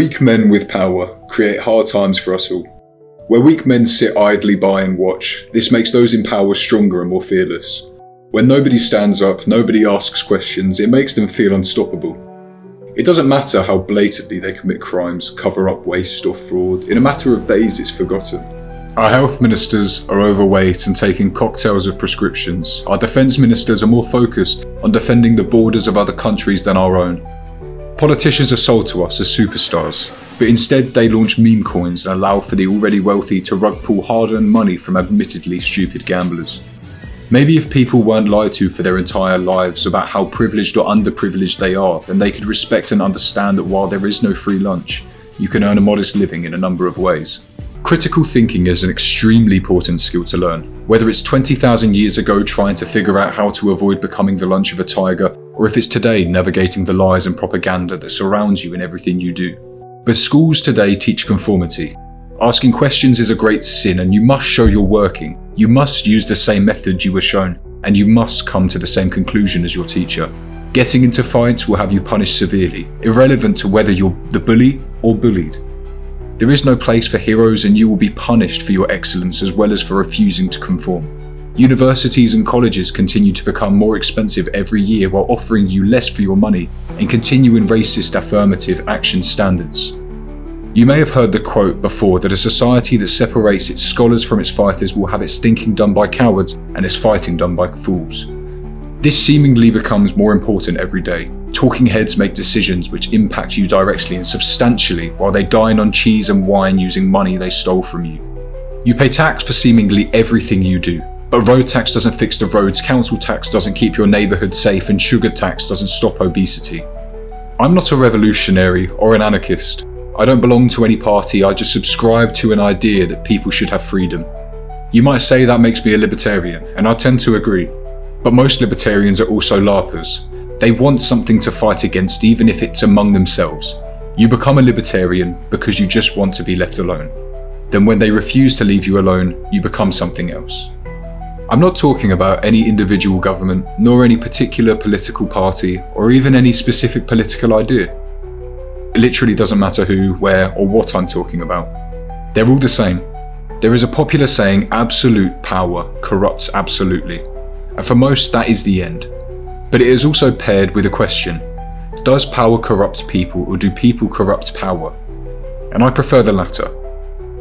Weak men with power create hard times for us all. Where weak men sit idly by and watch, this makes those in power stronger and more fearless. When nobody stands up, nobody asks questions, it makes them feel unstoppable. It doesn't matter how blatantly they commit crimes, cover up waste or fraud, in a matter of days it's forgotten. Our health ministers are overweight and taking cocktails of prescriptions. Our defence ministers are more focused on defending the borders of other countries than our own. Politicians are sold to us as superstars, but instead they launch meme coins and allow for the already wealthy to rug pull hard-earned money from admittedly stupid gamblers. Maybe if people weren't lied to for their entire lives about how privileged or underprivileged they are, then they could respect and understand that while there is no free lunch, you can earn a modest living in a number of ways. Critical thinking is an extremely important skill to learn, whether it's 20,000 years ago trying to figure out how to avoid becoming the lunch of a tiger, or if it's today navigating the lies and propaganda that surrounds you in everything you do. But schools today teach conformity. Asking questions is a great sin, and you must show you're working. You must use the same methods you were shown, and you must come to the same conclusion as your teacher. Getting into fights will have you punished severely, irrelevant to whether you're the bully or bullied. There is no place for heroes, and you will be punished for your excellence as well as for refusing to conform. Universities and colleges continue to become more expensive every year while offering you less for your money and continuing racist affirmative action standards. You may have heard the quote before that a society that separates its scholars from its fighters will have its thinking done by cowards and its fighting done by fools. This seemingly becomes more important every day. Talking heads make decisions which impact you directly and substantially while they dine on cheese and wine using money they stole from you. You pay tax for seemingly everything you do, but road tax doesn't fix the roads, council tax doesn't keep your neighbourhood safe, and sugar tax doesn't stop obesity. I'm not a revolutionary or an anarchist. I don't belong to any party, I just subscribe to an idea that people should have freedom. You might say that makes me a libertarian, and I tend to agree. But most libertarians are also LARPers. They want something to fight against, even if it's among themselves. You become a libertarian because you just want to be left alone. Then when they refuse to leave you alone, you become something else. I'm not talking about any individual government, nor any particular political party, or even any specific political idea. It literally doesn't matter who, where, or what I'm talking about. They're all the same. There is a popular saying, absolute power corrupts absolutely. And for most, that is the end. But it is also paired with a question. Does power corrupt people, or do people corrupt power? And I prefer the latter.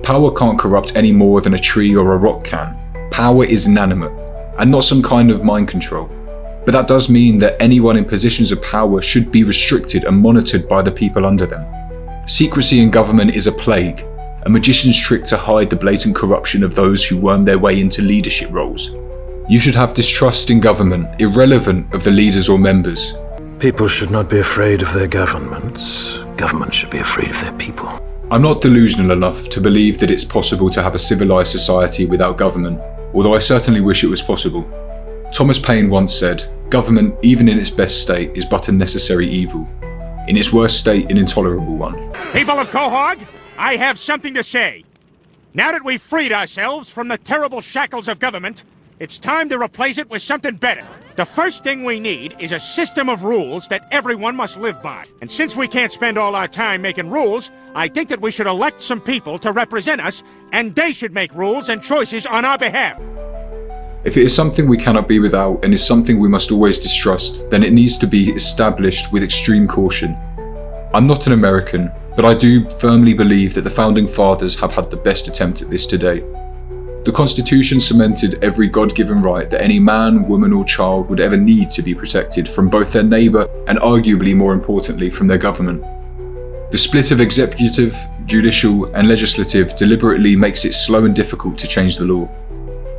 Power can't corrupt any more than a tree or a rock can. Power is inanimate, and not some kind of mind control. But that does mean that anyone in positions of power should be restricted and monitored by the people under them. Secrecy in government is a plague, a magician's trick to hide the blatant corruption of those who worm their way into leadership roles. You should have distrust in government, irrelevant of the leaders or members. People should not be afraid of their governments. Governments should be afraid of their people. I'm not delusional enough to believe that it's possible to have a civilized society without government, although I certainly wish it was possible. Thomas Paine once said, "Government, even in its best state, is but a necessary evil. In its worst state, an intolerable one." People of Quahog, I have something to say. Now that we've freed ourselves from the terrible shackles of government, it's time to replace it with something better. The first thing we need is a system of rules that everyone must live by. And since we can't spend all our time making rules, I think that we should elect some people to represent us, and they should make rules and choices on our behalf. If it is something we cannot be without and is something we must always distrust, then it needs to be established with extreme caution. I'm not an American, but I do firmly believe that the Founding Fathers have had the best attempt at this today. The Constitution cemented every God-given right that any man, woman or child would ever need to be protected from both their neighbour and arguably more importantly from their government. The split of executive, judicial and legislative deliberately makes it slow and difficult to change the law.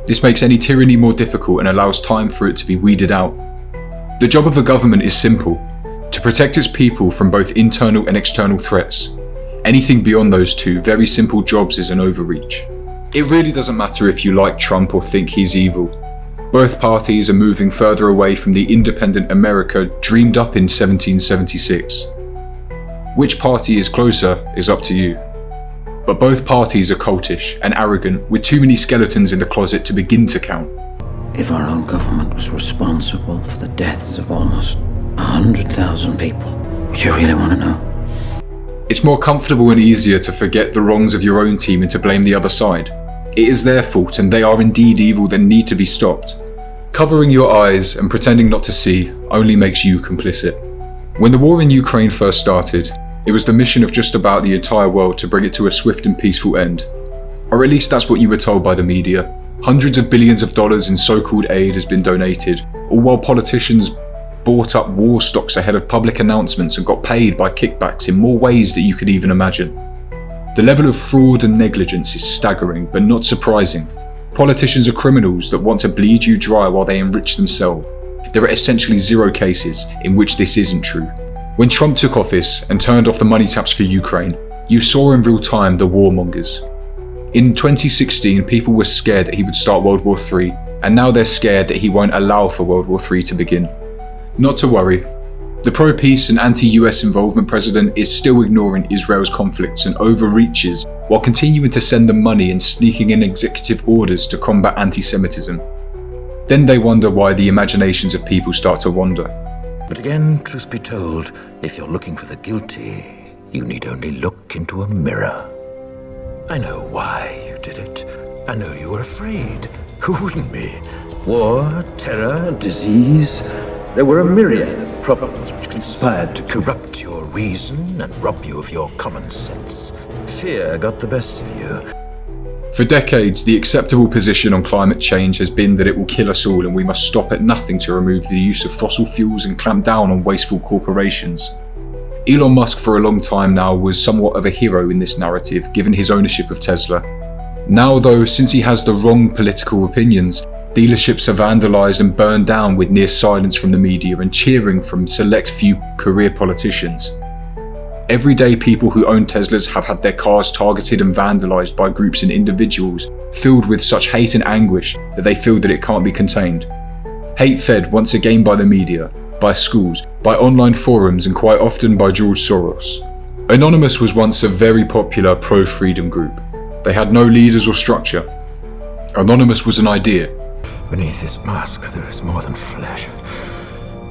This makes any tyranny more difficult and allows time for it to be weeded out. The job of a government is simple: to protect its people from both internal and external threats. Anything beyond those two very simple jobs is an overreach. It really doesn't matter if you like Trump or think he's evil. Both parties are moving further away from the independent America dreamed up in 1776. Which party is closer is up to you. But both parties are cultish and arrogant, with too many skeletons in the closet to begin to count. If our own government was responsible for the deaths of almost 100,000 people, would you really want to know? It's more comfortable and easier to forget the wrongs of your own team and to blame the other side. It is their fault and they are indeed evil that need to be stopped. Covering your eyes and pretending not to see only makes you complicit. When the war in Ukraine first started, it was the mission of just about the entire world to bring it to a swift and peaceful end. Or at least that's what you were told by the media. Hundreds of billions of dollars in so-called aid has been donated, all while politicians bought up war stocks ahead of public announcements and got paid by kickbacks in more ways than you could even imagine. The level of fraud and negligence is staggering, but not surprising. Politicians are criminals that want to bleed you dry while they enrich themselves. There are essentially 0 cases in which this isn't true. When Trump took office and turned off the money taps for Ukraine, you saw in real time the warmongers. In 2016, people were scared that he would start World War III, and now they're scared that he won't allow for World War III to begin. Not to worry. The pro-peace and anti-US involvement president is still ignoring Israel's conflicts and overreaches while continuing to send them money and sneaking in executive orders to combat anti-Semitism. Then they wonder why the imaginations of people start to wander. But again, truth be told, if you're looking for the guilty, you need only look into a mirror. I know why you did it. I know you were afraid. Who wouldn't be? War, terror, disease. There were a myriad of problems which conspired to corrupt your reason and rob you of your common sense. Fear got the best of you. For decades, the acceptable position on climate change has been that it will kill us all and we must stop at nothing to remove the use of fossil fuels and clamp down on wasteful corporations. Elon Musk for a long time now was somewhat of a hero in this narrative, given his ownership of Tesla. Now though, since he has the wrong political opinions, dealerships are vandalised and burned down with near silence from the media and cheering from select few career politicians. Everyday people who own Teslas have had their cars targeted and vandalised by groups and individuals filled with such hate and anguish that they feel that it can't be contained. Hate fed once again by the media, by schools, by online forums and quite often by George Soros. Anonymous was once a very popular pro-freedom group. They had no leaders or structure. Anonymous was an idea. Beneath this mask, there is more than flesh.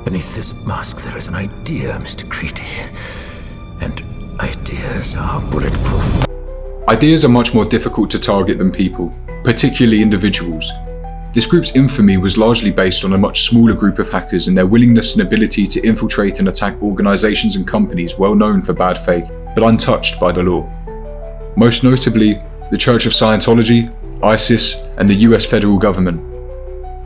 Beneath this mask, there is an idea, Mr. Creedy. And ideas are bulletproof. Ideas are much more difficult to target than people, particularly individuals. This group's infamy was largely based on a much smaller group of hackers and their willingness and ability to infiltrate and attack organizations and companies well known for bad faith, but untouched by the law. Most notably, the Church of Scientology, ISIS, and the US federal government.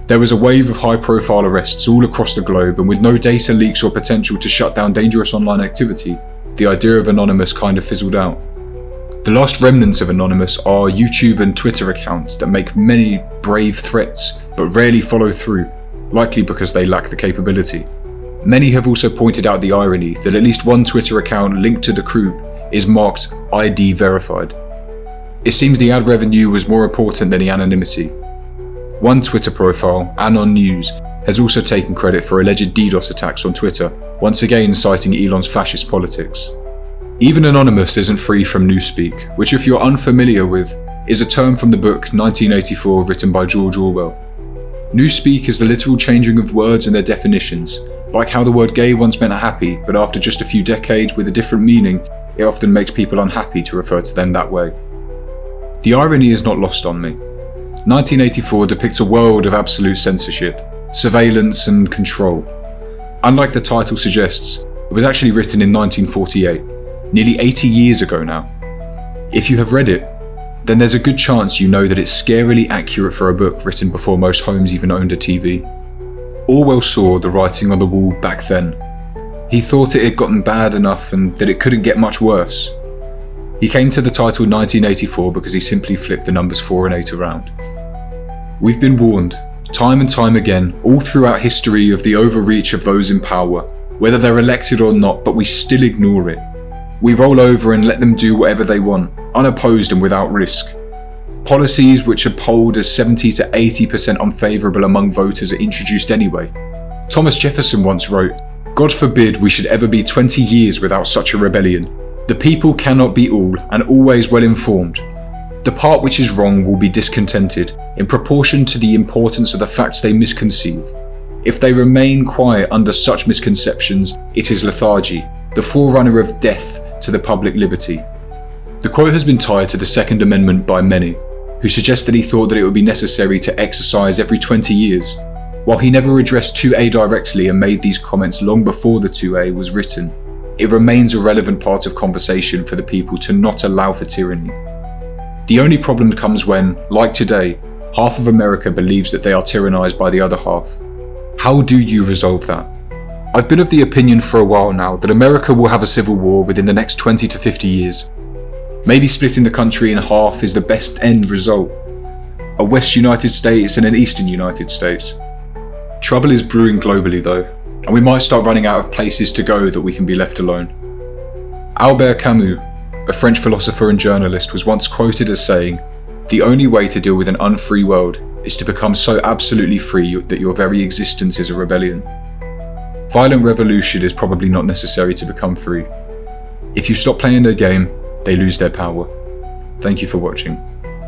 There was a wave of high-profile arrests all across the globe, and with no data leaks or potential to shut down dangerous online activity, the idea of Anonymous kind of fizzled out. The last remnants of Anonymous are YouTube and Twitter accounts that make many brave threats, but rarely follow through, likely because they lack the capability. Many have also pointed out the irony that at least one Twitter account linked to the group is marked ID verified. It seems the ad revenue was more important than the anonymity. One Twitter profile, Anon News, has also taken credit for alleged DDoS attacks on Twitter, once again citing Elon's fascist politics. Even Anonymous isn't free from newspeak, which if you're unfamiliar with, is a term from the book 1984 written by George Orwell. Newspeak is the literal changing of words and their definitions, like how the word gay once meant happy, but after just a few decades with a different meaning, it often makes people unhappy to refer to them that way. The irony is not lost on me. 1984 depicts a world of absolute censorship, surveillance and control. Unlike the title suggests, it was actually written in 1948, nearly 80 years ago now. If you have read it, then there's a good chance you know that it's scarily accurate for a book written before most homes even owned a TV. Orwell saw the writing on the wall back then. He thought it had gotten bad enough and that it couldn't get much worse. He came to the title 1984 because he simply flipped the numbers 4 and 8 around. We've been warned, time and time again, all throughout history of the overreach of those in power, whether they're elected or not, but we still ignore it. We roll over and let them do whatever they want, unopposed and without risk. Policies which are polled as 70 to 80% unfavourable among voters are introduced anyway. Thomas Jefferson once wrote, "God forbid we should ever be 20 years without such a rebellion. The people cannot be all and always well informed. The part which is wrong will be discontented in proportion to the importance of the facts they misconceive. If they remain quiet under such misconceptions, it is lethargy, the forerunner of death, to the public liberty. The quote has been tied to the Second Amendment by many, who suggest that he thought that it would be necessary to exercise every 20 years. While he never addressed 2A directly and made these comments long before the 2A was written, it remains a relevant part of conversation for the people to not allow for tyranny. The only problem comes when, like today, half of America believes that they are tyrannized by the other half. How do you resolve that? I've been of the opinion for a while now that America will have a civil war within the next 20 to 50 years. Maybe splitting the country in half is the best end result. A West United States and an Eastern United States. Trouble is brewing globally though, and we might start running out of places to go that we can be left alone. Albert Camus, a French philosopher and journalist, was once quoted as saying, "The only way to deal with an unfree world is to become so absolutely free that your very existence is a rebellion." Violent revolution is probably not necessary to become free. If you stop playing their game, they lose their power. Thank you for watching.